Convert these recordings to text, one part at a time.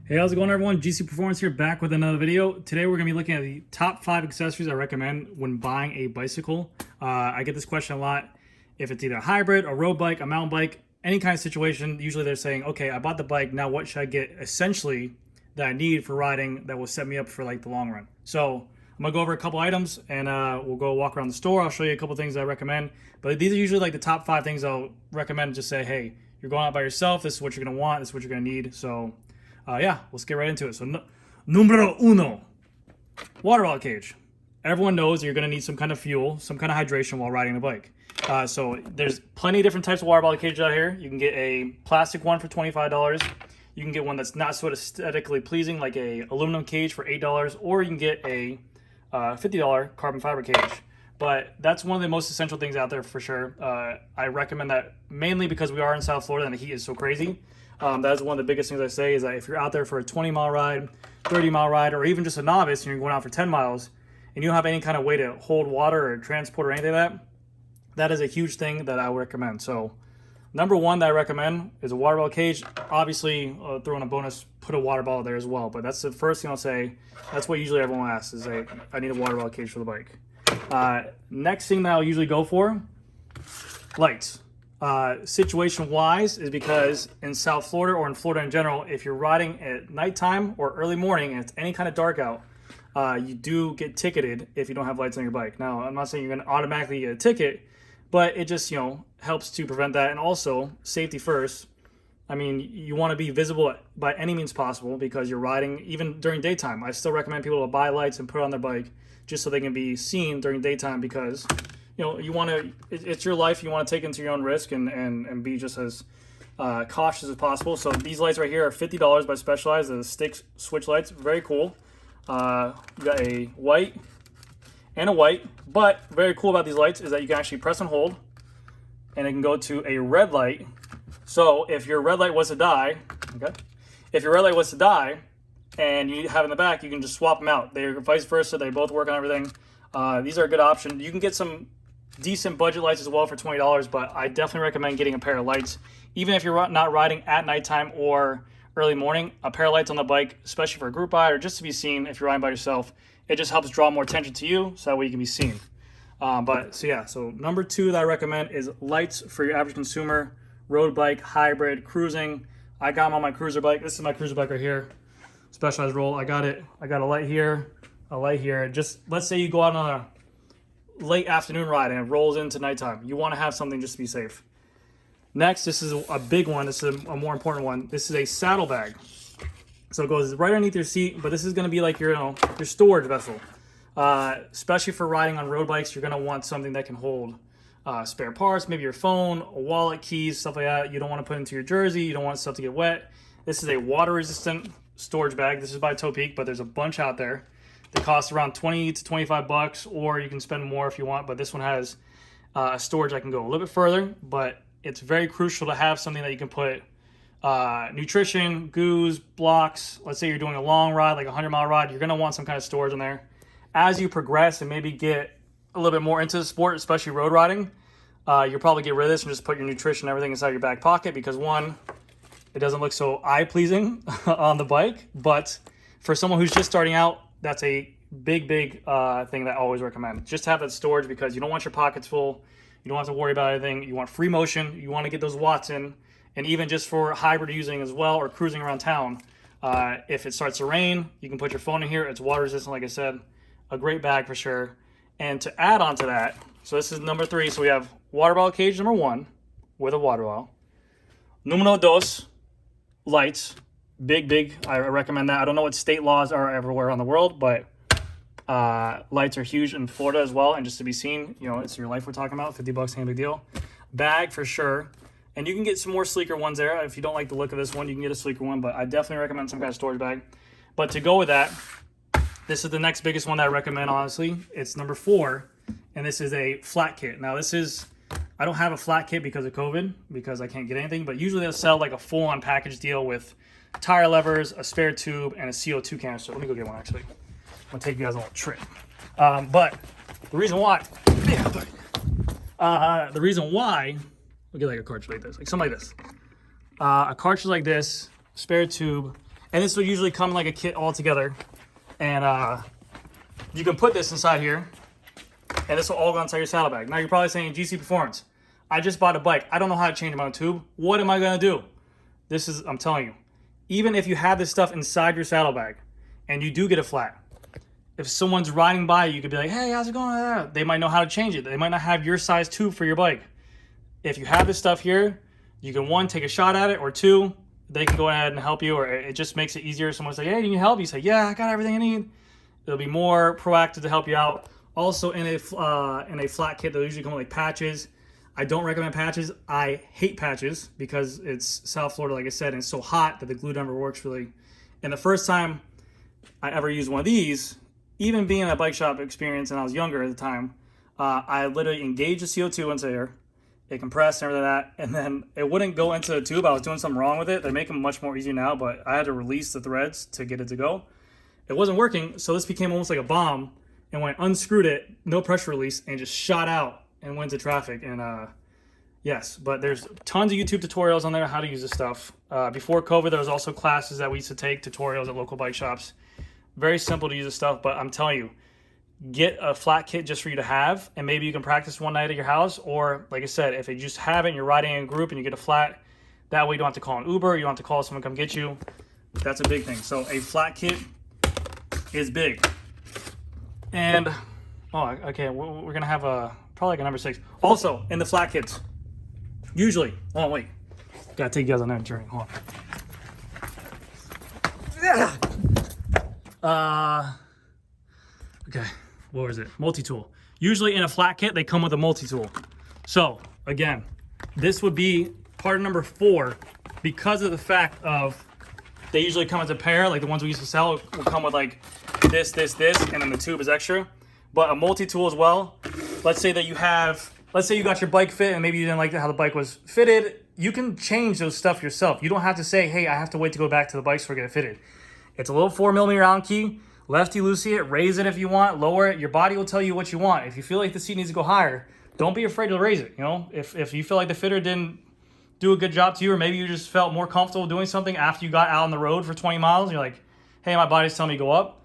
Hey, how's it going, everyone? GC Performance here, back with another video. Today we're going to be looking at the top 5 accessories I recommend when buying a bicycle. I get this question a lot. If it's either a hybrid, a road bike, a mountain bike, any kind of situation, usually they're saying, okay, I bought the bike, now what should I get essentially that I need for riding that will set me up for like the long run? So I'm going to go over a couple items and we'll go walk around the store. I'll show you a couple things I recommend. But these are usually like the top 5 things I'll recommend. Just say, hey, you're going out by yourself. This is what you're going to want. This is what you're going to need. So yeah, let's get right into it. So, numero uno, water bottle cage. Everyone knows you're going to need some kind of fuel, some kind of hydration while riding the bike. So there's plenty of different types of water bottle cages out here. You can get a plastic one for $25. You can get one that's not so aesthetically pleasing, like a aluminum cage for $8, or you can get a $50 carbon fiber cage. But that's one of the most essential things out there for sure. I recommend that mainly because we are in South Florida and the heat is so crazy. That's one of the biggest things I say is that if you're out there for a 20-mile ride, 30-mile ride, or even just a novice and you're going out for 10 miles and you don't have any kind of way to hold water or transport or anything like that, that is a huge thing that I would recommend. So number one that I recommend is a water bottle cage. Obviously, throw in a bonus, put a water bottle there as well. But that's the first thing I'll say. That's what usually everyone asks is I need a water bottle cage for the bike. Next thing that I'll usually go for, lights. Situation wise is because in South Florida or in Florida in general, if you're riding at nighttime or early morning and it's any kind of dark out, you do get ticketed if you don't have lights on your bike. Now, I'm not saying you're going to automatically get a ticket, but it just, helps to prevent that. And also safety first. I mean, you want to be visible by any means possible because you're riding even during daytime. I still recommend people to buy lights and put it on their bike just so they can be seen during daytime because you want to, it's your life. You want to take into your own risk and be just as cautious as possible. So these lights right here are $50 by Specialized. The stick switch lights, very cool. You got a white and a white, but very cool about these lights is that you can actually press and hold and it can go to a red light. So if your red light was to die, if your red light was to die and you have in the back, you can just swap them out. They're vice versa. They both work on everything. These are a good option. You can get some decent budget lights as well for $20, but I definitely recommend getting a pair of lights. Even if you're not riding at nighttime or early morning, a pair of lights on the bike, especially for a group ride or just to be seen if you're riding by yourself, it just helps draw more attention to you so that way you can be seen. So number 2 that I recommend is lights for your average consumer, road bike, hybrid, cruising. I got them on my cruiser bike. This is my cruiser bike right here. Specialized roll. I got it. I got a light here, a light here. Just let's say you go out on a late afternoon ride and it rolls into nighttime. You want to have something just to be safe. Next, this is a big one. This is a more important one. This is a saddle bag. So it goes right underneath your seat, but this is going to be like your storage vessel. Especially for riding on road bikes, you're going to want something that can hold spare parts, maybe your phone, a wallet, keys, stuff like that. You don't want to put into your jersey. You don't want stuff to get wet. This is a water-resistant storage bag. This is by Topeak, but there's a bunch out there. They cost around $20 to $25, or you can spend more if you want. But this one has storage that can go a little bit further. But it's very crucial to have something that you can put nutrition, goos, blocks. Let's say you're doing a long ride, like a 100-mile ride. You're going to want some kind of storage in there. As you progress and maybe get a little bit more into the sport, especially road riding, you'll probably get rid of this and just put your nutrition and everything inside your back pocket because, one, it doesn't look so eye-pleasing on the bike. But for someone who's just starting out, that's a big thing that I always recommend. Just have that storage because you don't want your pockets full. You don't have to worry about anything. You want free motion. You want to get those watts in. And even just for hybrid using as well or cruising around town, if it starts to rain, you can put your phone in here. It's water resistant, like I said. A great bag for sure. And to add on to that, so this is number 3. So we have water bottle cage number 1 with a water bottle. Numero dos, lights. Big. I recommend that. I don't know what state laws are everywhere on the world, but lights are huge in Florida as well. And just to be seen, it's your life we're talking about. $50 ain't a big deal. Bag for sure. And you can get some more sleeker ones there. If you don't like the look of this one, you can get a sleeker one, but I definitely recommend some kind of storage bag. But to go with that, this is the next biggest one that I recommend, honestly. It's number 4, and this is a flat kit. Now, I don't have a flat kit because of COVID, because I can't get anything, but usually they'll sell like a full-on package deal with tire levers, a spare tube, and a CO2 canister. Let me go get one, actually. I'm going to take you guys on a little trip. But the reason why, we'll get like a cartridge like this, like something like this. A cartridge like this, spare tube, And this will usually come like a kit all together. And you can put this inside here, and this will all go inside your saddlebag. Now you're probably saying, GC Performance, I just bought a bike. I don't know how to change my own tube. What am I gonna do? This is, I'm telling you, even if you have this stuff inside your saddlebag and you do get a flat, if someone's riding by, you could be like, hey, how's it going? They might know how to change it. They might not have your size tube for your bike. If you have this stuff here, you can, one, take a shot at it, or two, they can go ahead and help you, or it just makes it easier. Someone's like, hey, do you need help? You say, yeah, I got everything I need. It'll be more proactive to help you out. Also, in a flat kit, they'll usually come with like patches. I don't recommend patches. I hate patches because it's South Florida, like I said, and it's so hot that the glue never works really. And the first time I ever used one of these, even being in a bike shop experience, and I was younger at the time, I literally engaged the CO2 into there. It compressed and everything like that, and then it wouldn't go into the tube. I was doing something wrong with it. They make them much more easy now, but I had to release the threads to get it to go. It wasn't working, so this became almost like a bomb. And when I unscrewed it, no pressure release, and just shot out and went to traffic. And yes, but there's tons of YouTube tutorials on there how to use this stuff. Before COVID, there was also classes that we used to take, tutorials at local bike shops. Very simple to use this stuff, but I'm telling you, get a flat kit just for you to have, and maybe you can practice one night at your house, or like I said, if you just have it and you're riding in a group and you get a flat, that way you don't have to call an Uber, you don't have to call someone to come get you. That's a big thing. So a flat kit is big. And, oh, okay, we're gonna have probably like a number 6. Also, in the flat kits, usually, oh wait, gotta take you guys on that journey, hold on. Okay, what was it? Multi-tool. Usually in a flat kit, they come with a multi-tool. So, again, this would be part number 4 because of the fact of they usually come as a pair, like the ones we used to sell will come with like this, and then the tube is extra. But a multi-tool as well. Let's say that you have, let's say you got your bike fit and maybe you didn't like how the bike was fitted. You can change those stuff yourself. You don't have to say, hey, I have to wait to go back to the bike store to get it fitted. It's a little 4mm Allen key. Lefty-loosey it, raise it if you want, lower it. Your body will tell you what you want. If you feel like the seat needs to go higher, don't be afraid to raise it. You know, if you feel like the fitter didn't do a good job to you, or maybe you just felt more comfortable doing something after you got out on the road for 20 miles, and you're like, hey, my body's telling me to go up.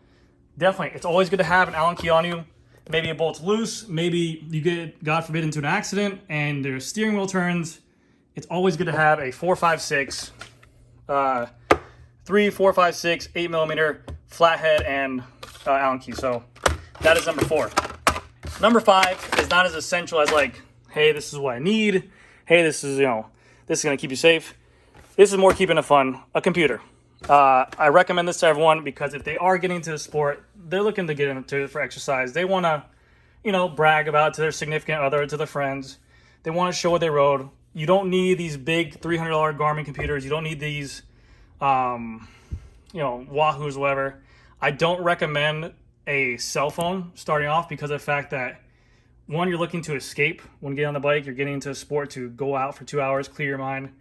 Definitely, it's always good to have an Allen key on you. Maybe a bolt's loose. Maybe you get, God forbid, into an accident and their steering wheel turns. It's always good to have a 4.56, 3, 4.56, 8mm flathead and Allen key. So that is number 4. Number 5 is not as essential as like, hey, this is what I need. Hey, this is, this is going to keep you safe. This is more keeping it fun. A computer. I recommend this to everyone because if they are getting into the sport, they're looking to get into it for exercise. They want to, brag about it to their significant other, to their friends. They want to show what they rode. You don't need these big $300 Garmin computers. You don't need these, Wahoos, whatever. I don't recommend a cell phone starting off because of the fact that, one, you're looking to escape when you get on the bike. You're getting into a sport to go out for 2 hours, clear your mind.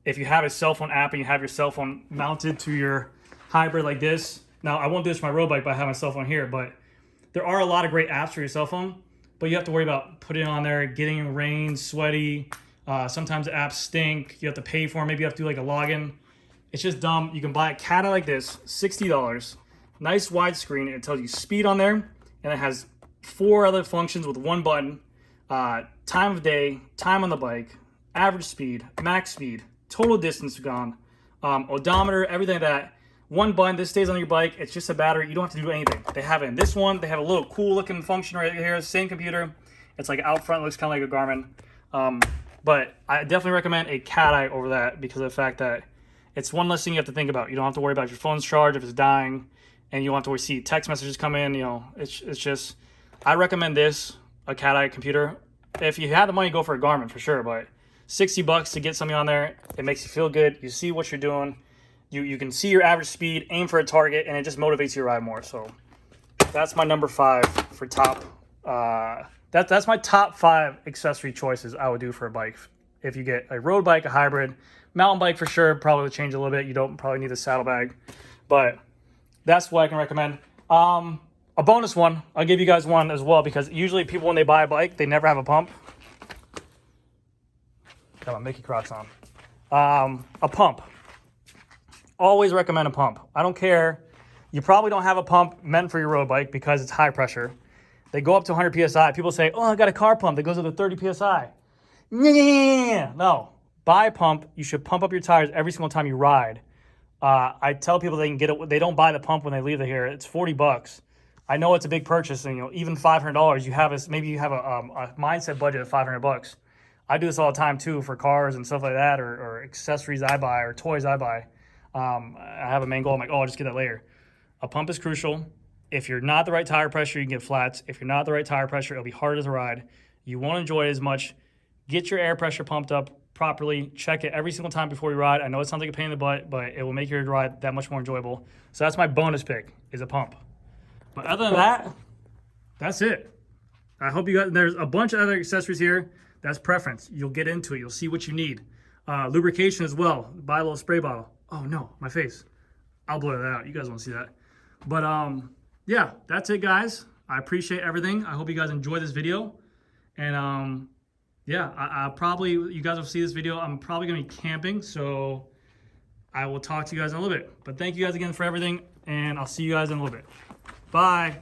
If you have a cell phone app and you have your cell phone mounted to your hybrid like this, now I won't do this for my road bike by having my cell phone here, but there are a lot of great apps for your cell phone, but you have to worry about putting it on there, getting in rain, sweaty. Sometimes the apps stink. You have to pay for them. Maybe you have to do like a login. It's just dumb. You can buy a Cat like this, $60. Nice widescreen. It tells you speed on there, and it has 4 other functions with 1 button. Time of day, time on the bike, average speed, max speed, total distance gone, odometer, everything like that. 1 button. This stays on your bike. It's just a battery. You don't have to do anything. They have it in this one. They have a little cool looking function right here. Same computer. It's like out front. Looks kind of like a Garmin. But I definitely recommend a Cat Eye over that because of the fact that it's one less thing you have to think about. You don't have to worry about your phone's charge if it's dying, and you don't have to see text messages come in. It's just, I recommend this, a Cat Eye computer. If you have the money, go for a Garmin for sure, but $60 to get something on there. It makes you feel good. You see what you're doing. You can see your average speed, aim for a target, and it just motivates you to ride more. So that's my number 5 for top. That's my top 5 accessory choices I would do for a bike. If you get a road bike, a hybrid, mountain bike for sure, probably would change a little bit. You don't probably need a saddlebag, but that's what I can recommend. A bonus one, I'll give you guys one as well, because usually people, when they buy a bike, they never have a pump. Got my Mickey Crocs on. A pump. always recommend a pump. I don't care. You probably don't have a pump meant for your road bike because it's high pressure. They go up to 100 PSI. People say, oh, I got a car pump that goes up to 30 PSI. No, buy a pump. You should pump up your tires every single time you ride. I tell people they can get it. They don't buy the pump when they leave here. It's $40. I know it's a big purchase, and even $500. You have maybe you have a mindset budget of $500. I do this all the time too for cars and stuff like that, or accessories I buy or toys I buy. I have a main goal. I'm like, oh, I'll just get that later. A pump is crucial. If you're not the right tire pressure, you can get flats. If you're not the right tire pressure, it'll be harder to ride. You won't enjoy it as much. Get your air pressure pumped up properly. Check it every single time before you ride. I know it sounds like a pain in the butt, but it will make your ride that much more enjoyable. So that's my bonus pick, is a pump. But other than that, that's it. I hope you got, there's a bunch of other accessories here. That's preference. You'll get into it. You'll see what you need. Lubrication as well. Buy a little spray bottle. Oh no, my face. I'll blur that out. You guys won't see that. But yeah, that's it, guys. I appreciate everything. I hope you guys enjoyed this video. And yeah, I probably, you guys will see this video. I'm probably going to be camping, so I will talk to you guys in a little bit. But thank you guys again for everything, and I'll see you guys in a little bit. Bye.